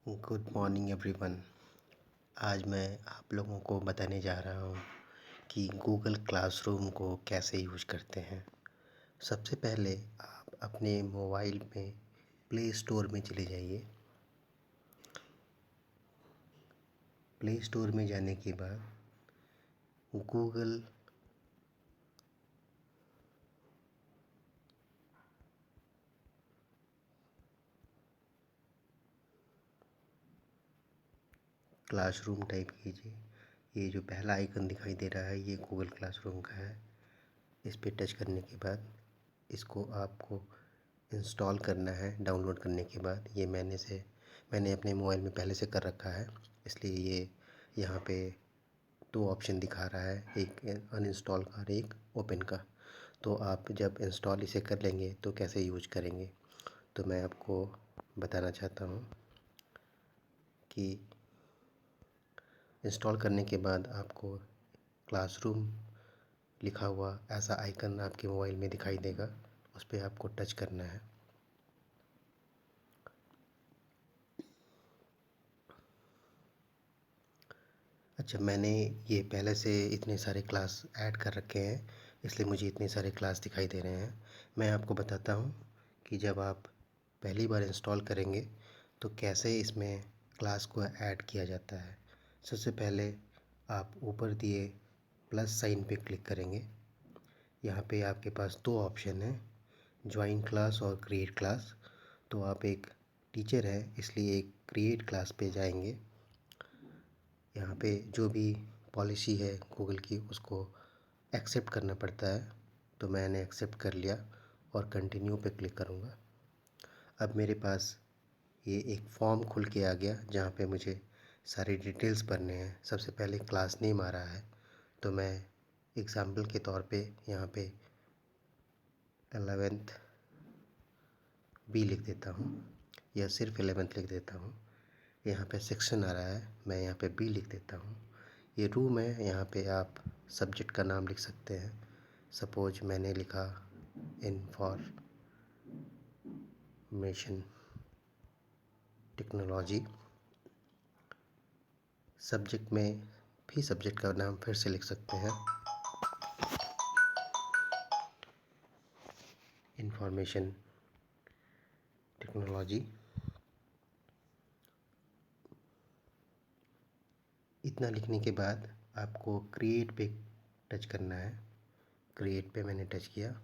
Good morning everyone. आज मैं आप लोगों को बताने जा रहा हूँ कि गूगल क्लासरूम को कैसे यूज करते हैं। सबसे पहले आप अपने मोबाइल में प्ले स्टोर में चले जाइए। प्ले स्टोर में जाने के बाद गूगल क्लासरूम टाइप कीजिए। ये जो पहला आइकन दिखाई दे रहा है ये गूगल क्लासरूम का है। इस पर टच करने के बाद इसको आपको इंस्टॉल करना है। डाउनलोड करने के बाद ये मैंने अपने मोबाइल में पहले से कर रखा है, इसलिए ये यहाँ पे दो ऑप्शन दिखा रहा है, एक अनइंस्टॉल का और एक ओपन का। तो आप जब इंस्टॉल इसे कर लेंगे तो कैसे यूज करेंगे तो मैं आपको बताना चाहता हूँ कि इंस्टॉल करने के बाद आपको क्लासरूम लिखा हुआ ऐसा आइकन आपके मोबाइल में दिखाई देगा, उस पर आपको टच करना है। अच्छा, मैंने ये पहले से इतने सारे क्लास ऐड कर रखे हैं, इसलिए मुझे इतने सारे क्लास दिखाई दे रहे हैं। मैं आपको बताता हूँ कि जब आप पहली बार इंस्टॉल करेंगे तो कैसे इसमें क्लास को ऐड किया जाता है। सबसे पहले आप ऊपर दिए प्लस साइन पे क्लिक करेंगे। यहाँ पे आपके पास दो ऑप्शन हैं, ज्वाइन क्लास और क्रिएट क्लास। तो आप एक टीचर हैं इसलिए एक क्रिएट क्लास पे जाएंगे। यहाँ पे जो भी पॉलिसी है गूगल की उसको एक्सेप्ट करना पड़ता है, तो मैंने एक्सेप्ट कर लिया और कंटिन्यू पे क्लिक करूँगा। अब मेरे पास ये एक फॉर्म खुल के आ गया जहाँ पे मुझे सारी डिटेल्स भरने हैं। सबसे पहले क्लास नेम आ रहा है, तो मैं एग्ज़ाम्पल के तौर पे यहाँ पे 11th बी लिख देता हूँ या सिर्फ 11th लिख देता हूँ। यहाँ पे सेक्शन आ रहा है, मैं यहाँ पे बी लिख देता हूँ। ये रूम है, यहाँ पे आप सब्जेक्ट का नाम लिख सकते हैं। सपोज मैंने लिखा इंफॉर्मेशन टेक्नोलॉजी। सब्जेक्ट में भी सब्जेक्ट का नाम फिर से लिख सकते हैं, इंफॉर्मेशन टेक्नोलॉजी। इतना लिखने के बाद आपको क्रिएट पे टच करना है। क्रिएट पे मैंने टच किया।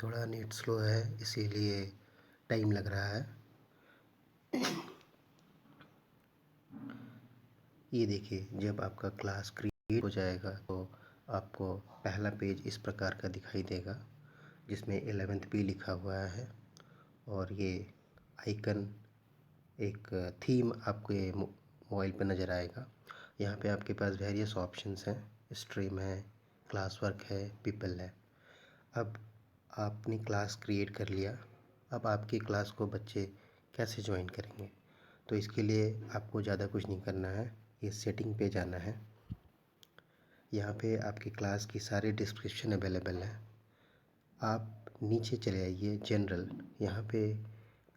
थोड़ा नेट स्लो है इसीलिए टाइम लग रहा है। ये देखिए, जब आपका क्लास क्रिएट हो जाएगा तो आपको पहला पेज इस प्रकार का दिखाई देगा जिसमें 11th बी लिखा हुआ है और ये आइकन एक थीम आपको ये मोबाइल पर नज़र आएगा। यहाँ पे आपके पास वेरियस ऑप्शंस हैं, स्ट्रीम है, क्लास वर्क है, पीपल है। अब आपने क्लास क्रिएट कर लिया। अब आपकी क्लास को बच्चे कैसे ज्वाइन करेंगे, तो इसके लिए आपको ज़्यादा कुछ नहीं करना है, ये सेटिंग पे जाना है। यहाँ पे आपकी क्लास की सारी डिस्क्रिप्शन अवेलेबल है। आप नीचे चले आइए जनरल, यहाँ पे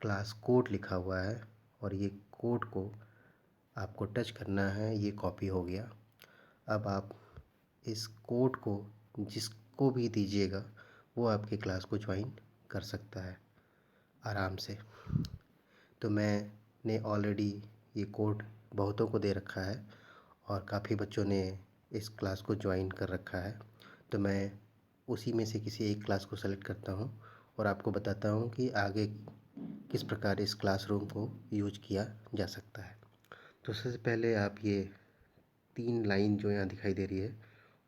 क्लास कोड लिखा हुआ है और ये कोड को आपको टच करना है। ये कॉपी हो गया। अब आप इस कोड को जिसको भी दीजिएगा वो आपकी क्लास को ज्वाइन कर सकता है आराम से। तो मैंने ऑलरेडी ये कोड बहुतों को दे रखा है और काफ़ी बच्चों ने इस क्लास को ज्वाइन कर रखा है। तो मैं उसी में से किसी एक क्लास को सेलेक्ट करता हूँ और आपको बताता हूँ कि आगे किस प्रकार इस क्लासरूम को यूज किया जा सकता है। तो सबसे पहले आप ये 3 लाइन जो यहाँ दिखाई दे रही है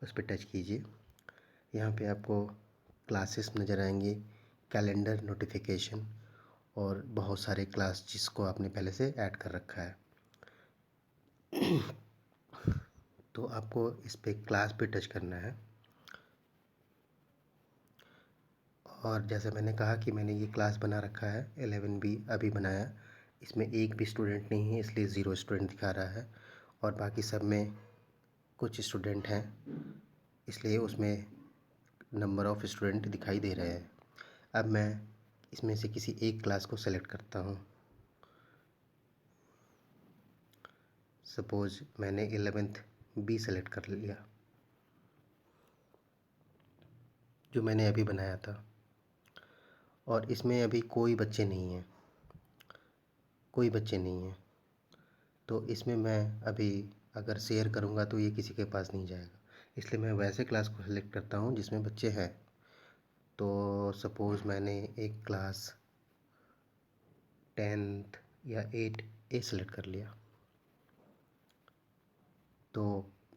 उस पर टच कीजिए। यहाँ पे आपको क्लासेस नज़र आएंगे, कैलेंडर, नोटिफिकेशन और बहुत सारे क्लास जिसको आपने पहले से ऐड कर रखा है। तो आपको इस पे क्लास पे टच करना है और जैसे मैंने कहा कि मैंने ये क्लास बना रखा है 11 बी अभी बनाया। इसमें एक भी स्टूडेंट नहीं है इसलिए 0 स्टूडेंट दिखा रहा है और बाकी सब में कुछ स्टूडेंट हैं, इसलिए उसमें नंबर ऑफ़ स्टूडेंट दिखाई दे रहे हैं। अब मैं इसमें से किसी एक क्लास को सेलेक्ट करता हूँ। सपोज़ मैंने 11th बी सेलेक्ट कर लिया, जो मैंने अभी बनाया था, और इसमें अभी कोई बच्चे नहीं हैं, तो इसमें मैं अभी अगर शेयर करूँगा तो ये किसी के पास नहीं जाएगा, इसलिए मैं वैसे क्लास को सेलेक्ट करता हूँ जिसमें बच्चे हैं। तो सपोज़ मैंने एक क्लास 10th या 8A सेलेक्ट कर लिया। तो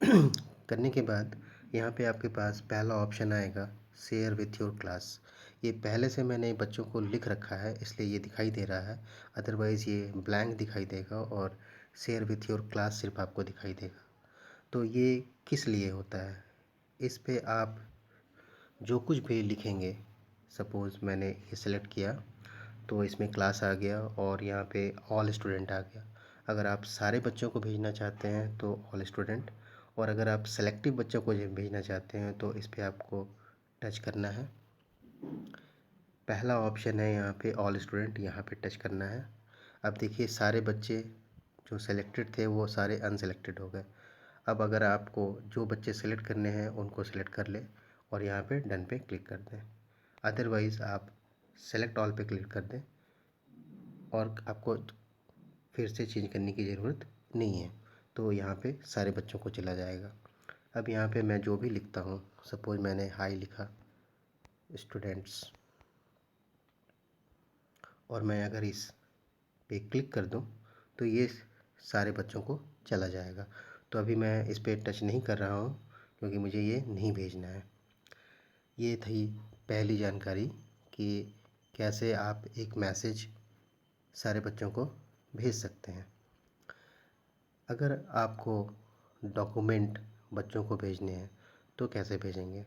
करने के बाद यहाँ पे आपके पास पहला ऑप्शन आएगा शेयर विथ योर क्लास। ये पहले से मैंने बच्चों को लिख रखा है, इसलिए ये दिखाई दे रहा है, अदरवाइज़ ये ब्लैंक दिखाई देगा और शेयर विथ योर क्लास सिर्फ आपको दिखाई देगा। तो ये किस लिए होता है, इस पे आप जो कुछ भी लिखेंगे, सपोज़ मैंने ये सेलेक्ट किया तो इसमें क्लास आ गया और यहाँ पे ऑल स्टूडेंट आ गया। अगर आप सारे बच्चों को भेजना चाहते हैं तो ऑल स्टूडेंट, और अगर आप सेलेक्टिव बच्चों को भेजना चाहते हैं तो इस पे आपको टच करना है। पहला ऑप्शन है यहाँ पे ऑल स्टूडेंट, यहाँ पे टच करना है। अब देखिए सारे बच्चे जो सेलेक्टेड थे वो सारे अनसेलेक्टेड हो गए। अब अगर आपको जो बच्चे सेलेक्ट करने हैं उनको सेलेक्ट कर ले और यहाँ पे डन पे क्लिक कर दें, अदरवाइज़ आप सेलेक्ट ऑल पे क्लिक कर दें और आपको फिर से चेंज करने की ज़रूरत नहीं है, तो यहाँ पे सारे बच्चों को चला जाएगा। अब यहाँ पे मैं जो भी लिखता हूँ, सपोज़ मैंने हाई लिखा स्टूडेंट्स, और मैं अगर इस पे क्लिक कर दूँ तो ये सारे बच्चों को चला जाएगा। तो अभी मैं इस पे टच नहीं कर रहा हूँ क्योंकि मुझे ये नहीं भेजना है। ये थी पहली जानकारी कि कैसे आप एक मैसेज सारे बच्चों को भेज सकते हैं। अगर आपको डॉक्यूमेंट बच्चों को भेजने हैं तो कैसे भेजेंगे,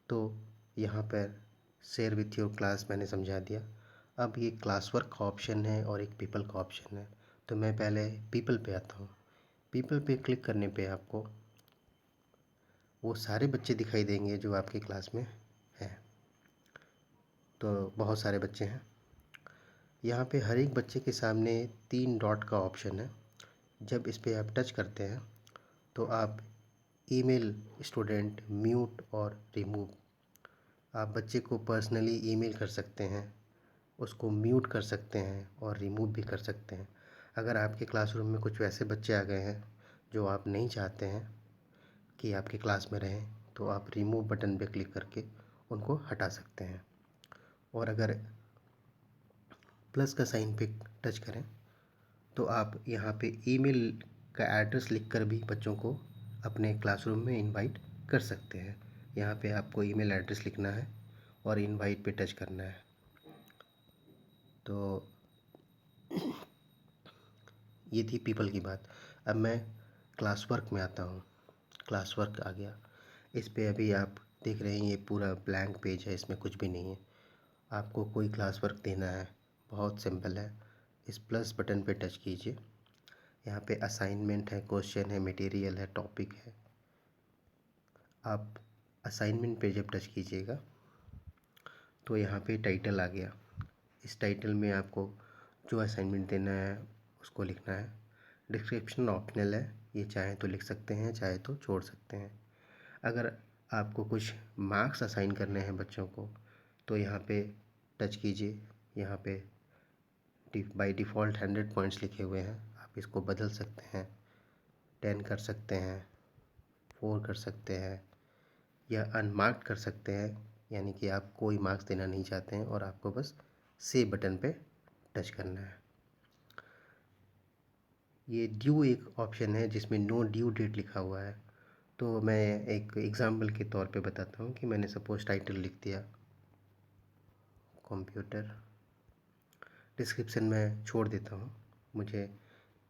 तो यहाँ पर शेयर विथ योर क्लास मैंने समझा दिया। अब ये क्लास वर्क का ऑप्शन है और एक पीपल का ऑप्शन है, तो मैं पहले पीपल पे आता हूँ। पीपल पे क्लिक करने पे आपको वो सारे बच्चे दिखाई देंगे जो आपकी क्लास में हैं। तो बहुत सारे बच्चे हैं। यहाँ पे हर एक बच्चे के सामने 3 डॉट का ऑप्शन है। जब इस पे आप टच करते हैं तो आप ईमेल स्टूडेंट, म्यूट और रिमूव, आप बच्चे को पर्सनली ईमेल कर सकते हैं, उसको म्यूट कर सकते हैं और रिमूव भी कर सकते हैं। अगर आपके क्लासरूम में कुछ वैसे बच्चे आ गए हैं जो आप नहीं चाहते हैं कि आपकी क्लास में रहें, तो आप रिमूव बटन पे क्लिक करके उनको हटा सकते हैं। और अगर प्लस का साइन पे टच करें तो आप यहाँ पे ईमेल का एड्रेस लिखकर भी बच्चों को अपने क्लासरूम में इनवाइट कर सकते हैं। यहाँ पे आपको ईमेल एड्रेस लिखना है और इनवाइट पे टच करना है। तो ये थी पीपल की बात। अब मैं क्लास वर्क में आता हूँ। क्लास वर्क आ गया, इस पे अभी आप देख रहे हैं ये पूरा ब्लैंक पेज है, इसमें कुछ भी नहीं है। आपको कोई क्लास वर्क देना है, बहुत सिंपल है। इस प्लस बटन पे टच कीजिए, यहाँ पे असाइनमेंट है, क्वेश्चन है, मटेरियल है, टॉपिक है। आप असाइनमेंट पे जब टच कीजिएगा तो यहाँ पे टाइटल आ गया। इस टाइटल में आपको जो असाइनमेंट देना है उसको लिखना है। डिस्क्रिप्शन ऑप्शनल है, ये चाहे तो लिख सकते हैं, चाहे तो छोड़ सकते हैं। अगर आपको कुछ मार्क्स असाइन करने हैं बच्चों को तो यहाँ पे टच कीजिए। यहाँ पे बाय डिफ़ॉल्ट 100 पॉइंट्स लिखे हुए हैं, आप इसको बदल सकते हैं, 10 कर सकते हैं, 4 कर सकते हैं, या अनमार्क्ड कर सकते हैं, यानी कि आप कोई मार्क्स देना नहीं चाहते हैं और आपको बस सेव बटन पे टच करना है। ये ड्यू एक ऑप्शन है जिसमें नो ड्यू डेट लिखा हुआ है। तो मैं एक एग्ज़ाम्पल के तौर पे बताता हूँ कि मैंने सपोज़ टाइटल लिख दिया कंप्यूटर, डिस्क्रिप्शन में छोड़ देता हूँ, मुझे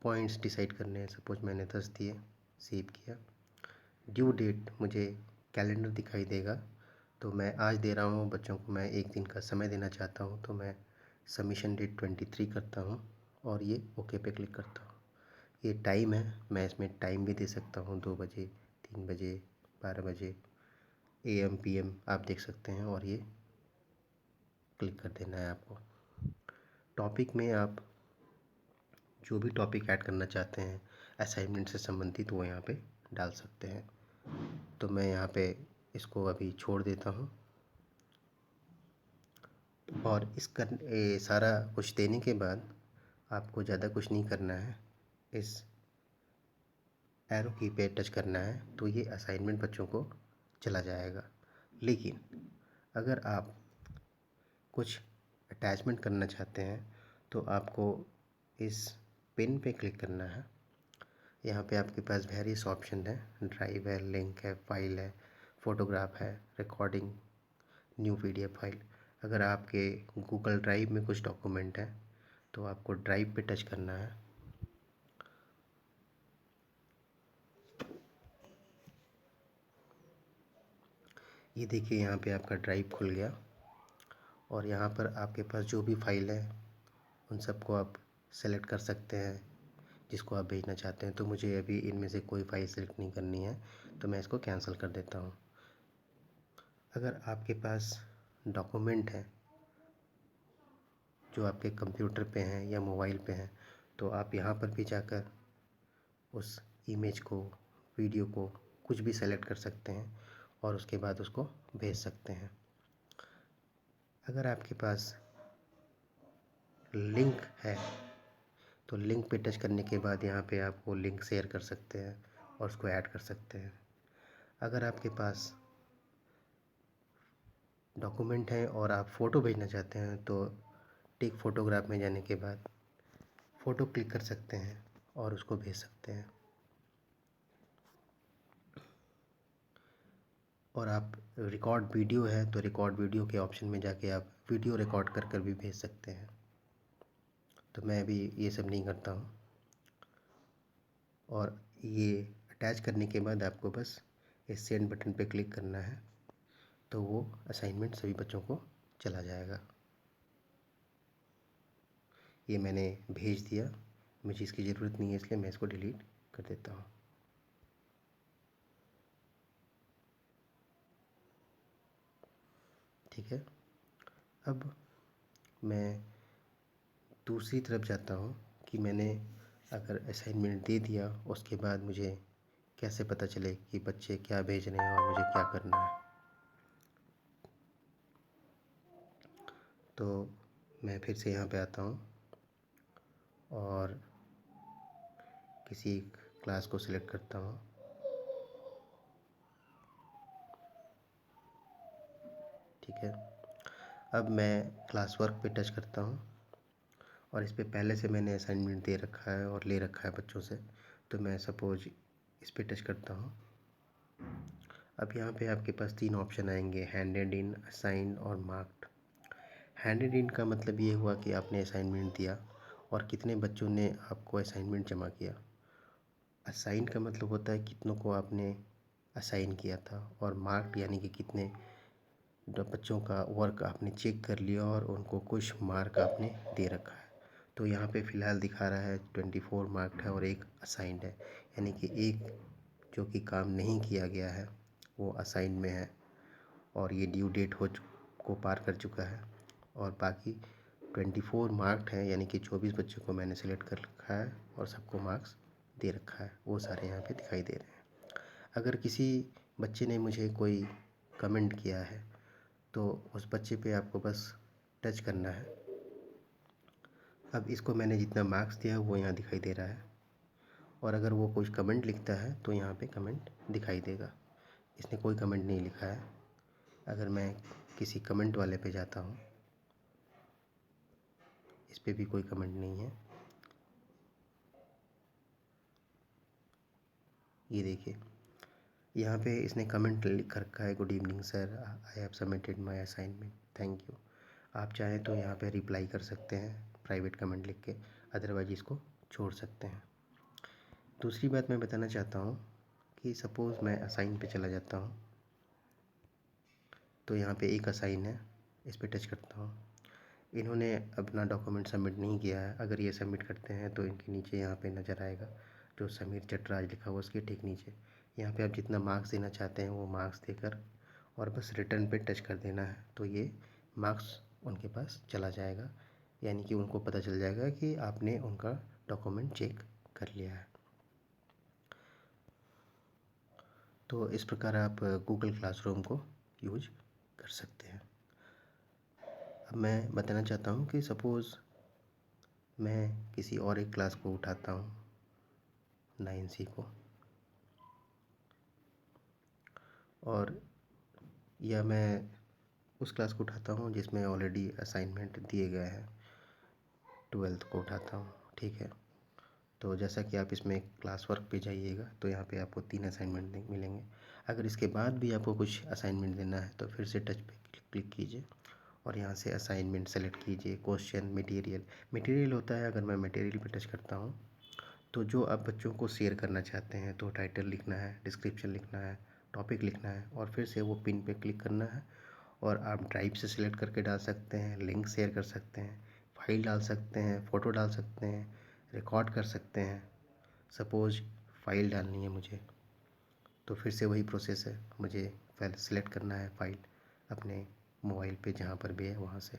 पॉइंट्स डिसाइड करने हैं। सपोज़ मैंने 10 दिए, सेव किया। ड्यू डेट मुझे कैलेंडर दिखाई देगा, तो मैं आज दे रहा हूँ बच्चों को, मैं एक दिन का समय देना चाहता हूँ, तो मैं सबमिशन डेट 23 करता हूँ और ये ओके पे क्लिक करता हूँ। ये टाइम है, मैं इसमें टाइम भी दे सकता हूँ, 2 बजे, 3 बजे, 12 बजे, AM PM आप देख सकते हैं। और ये क्लिक कर देना है आपको। टॉपिक में आप जो भी टॉपिक ऐड करना चाहते हैं असाइनमेंट से संबंधित, वो यहाँ पे डाल सकते हैं। तो मैं यहाँ पे इसको अभी छोड़ देता हूँ। और सारा कुछ देने के बाद आपको ज़्यादा कुछ नहीं करना है, इस एरो की पे टच करना है तो ये असाइनमेंट बच्चों को चला जाएगा। लेकिन अगर आप कुछ अटैचमेंट करना चाहते हैं तो आपको इस पिन पे क्लिक करना है। यहाँ पे आपके पास वेरियस ऑप्शन है, ड्राइव है, लिंक है, फाइल है, फ़ोटोग्राफ है, रिकॉर्डिंग, न्यू PDF फाइल। अगर आपके गूगल ड्राइव में कुछ डॉक्यूमेंट है तो आपको ड्राइव पे टच करना है। ये देखिए यहाँ पे आपका ड्राइव खुल गया और यहाँ पर आपके पास जो भी फाइल है उन सबको आप सेलेक्ट कर सकते हैं जिसको आप भेजना चाहते हैं। तो मुझे अभी इनमें से कोई फ़ाइल सेलेक्ट नहीं करनी है तो मैं इसको कैंसिल कर देता हूँ। अगर आपके पास डॉक्यूमेंट है जो आपके कंप्यूटर पे हैं या मोबाइल पे हैं तो आप यहाँ पर भी जाकर उस इमेज को, वीडियो को, कुछ भी सेलेक्ट कर सकते हैं और उसके बाद उसको भेज सकते हैं। अगर आपके पास लिंक है तो लिंक पे टच करने के बाद यहाँ पे आप वो लिंक शेयर कर सकते हैं और उसको ऐड कर सकते हैं। अगर आपके पास डॉक्यूमेंट है और आप फ़ोटो भेजना चाहते हैं तो टेक फ़ोटोग्राफ में जाने के बाद फ़ोटो क्लिक कर सकते हैं और उसको भेज सकते हैं। और आप रिकॉर्ड वीडियो है तो रिकॉर्ड वीडियो के ऑप्शन में जाके आप वीडियो रिकॉर्ड कर कर भी भेज सकते हैं। तो मैं अभी ये सब नहीं करता हूँ। और ये अटैच करने के बाद आपको बस इस सेंड बटन पे क्लिक करना है तो वो असाइनमेंट सभी बच्चों को चला जाएगा। ये मैंने भेज दिया, मुझे इसकी ज़रूरत नहीं है इसलिए मैं इसको डिलीट कर देता हूँ। ठीक है, अब मैं दूसरी तरफ जाता हूँ कि मैंने अगर असाइनमेंट दे दिया उसके बाद मुझे कैसे पता चले कि बच्चे क्या भेज रहे हैं और मुझे क्या करना है। तो मैं फिर से यहाँ पे आता हूँ और किसी क्लास को सिलेक्ट करता हूँ। ठीक है, अब मैं क्लास वर्क पे टच करता हूँ और इस पे पहले से मैंने असाइनमेंट दे रखा है और ले रखा है बच्चों से। तो मैं सपोज इस पे टच करता हूँ। अब यहाँ पे आपके पास 3 ऑप्शन आएंगे, हैंडेड इन, असाइंड और मार्क्ड। हैंडेड इन का मतलब ये हुआ कि आपने असाइनमेंट दिया और कितने बच्चों ने आपको असाइनमेंट जमा किया। असाइन का मतलब होता है कितनों को आपने असाइन किया था। और मार्क्ड यानी कि कितने बच्चों का वर्क आपने चेक कर लिया और उनको कुछ मार्क आपने दे रखा है। तो यहाँ पे फ़िलहाल दिखा रहा है 24 मार्क्ड है और एक असाइंड है, यानी कि एक जो कि काम नहीं किया गया है वो असाइन में है और ये ड्यू डेट को पार कर चुका है। और बाकी 24 मार्क्ड है, यानी कि 24 बच्चों को मैंने सेलेक्ट कर रखा है और सबको मार्क्स दे रखा है, वो सारे यहाँ पे दिखाई दे रहे हैं। अगर किसी बच्चे ने मुझे कोई कमेंट किया है तो उस बच्चे पे आपको बस टच करना है। अब इसको मैंने जितना मार्क्स दिया वो यहाँ दिखाई दे रहा है और अगर वो कुछ कमेंट लिखता है तो यहाँ पे कमेंट दिखाई देगा। इसने कोई कमेंट नहीं लिखा है। अगर मैं किसी कमेंट वाले पे जाता हूँ, इस पे भी कोई कमेंट नहीं है। ये देखिए यहाँ पे इसने कमेंट लिख रखा है, good evening sir, I have submitted my assignment, thank you. आप चाहें तो यहाँ पे रिप्लाई कर सकते हैं प्राइवेट कमेंट लिख के, अदरवाइज इसको छोड़ सकते हैं। दूसरी बात मैं बताना चाहता हूँ कि सपोज़ मैं असाइन पे चला जाता हूँ तो यहाँ पे एक असाइन है, इस पे टच करता हूँ। इन्होंने अपना डॉक्यूमेंट सबमिट नहीं किया है। अगर ये सबमिट करते हैं तो इनके नीचे यहाँ पे नज़र आएगा जो समीर चटराज लिखा हुआ उसके ठीक नीचे यहाँ पे आप जितना मार्क्स देना चाहते हैं वो मार्क्स देकर और बस रिटर्न पे टच कर देना है, तो ये मार्क्स उनके पास चला जाएगा, यानी कि उनको पता चल जाएगा कि आपने उनका डॉक्यूमेंट चेक कर लिया है। तो इस प्रकार आप गूगल क्लासरूम को यूज कर सकते हैं। अब मैं बताना चाहता हूँ कि सपोज़ मैं किसी और एक क्लास को उठाता हूँ 9C को, और या मैं उस क्लास को उठाता हूँ जिसमें ऑलरेडी असाइनमेंट दिए गए हैं, 12th को उठाता हूँ, ठीक है। तो जैसा कि आप इसमें क्लास वर्क पे जाइएगा तो यहाँ पे आपको 3 असाइनमेंट मिलेंगे। अगर इसके बाद भी आपको कुछ असाइनमेंट देना है तो फिर से टच पे क्लिक कीजिए और यहाँ से असाइनमेंट सेलेक्ट कीजिए। क्वेश्चन, मटेरियल होता है। अगर मैं मटेरियल पे टच करता हूँ तो जो आप बच्चों को शेयर करना चाहते हैं तो टाइटल लिखना है, डिस्क्रिप्शन लिखना है, टॉपिक लिखना है और फिर से वो पिन पे क्लिक करना है और आप ड्राइव से सिलेक्ट करके डाल सकते हैं, लिंक शेयर कर सकते हैं, फाइल डाल सकते हैं, फ़ोटो डाल सकते हैं, रिकॉर्ड कर सकते हैं। सपोज़ फाइल डालनी है मुझे तो फिर से वही प्रोसेस है, मुझे पहले सिलेक्ट करना है फ़ाइल अपने मोबाइल पे जहाँ पर भी है वहाँ से,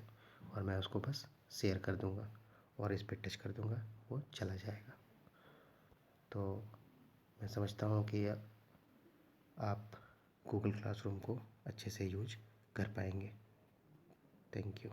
और मैं उसको बस शेयर कर दूँगा और इस पे टच कर दूँगा, वो चला जाएगा। तो मैं समझता हूँ कि आप गूगल क्लासरूम को अच्छे से यूज कर पाएंगे। Thank you.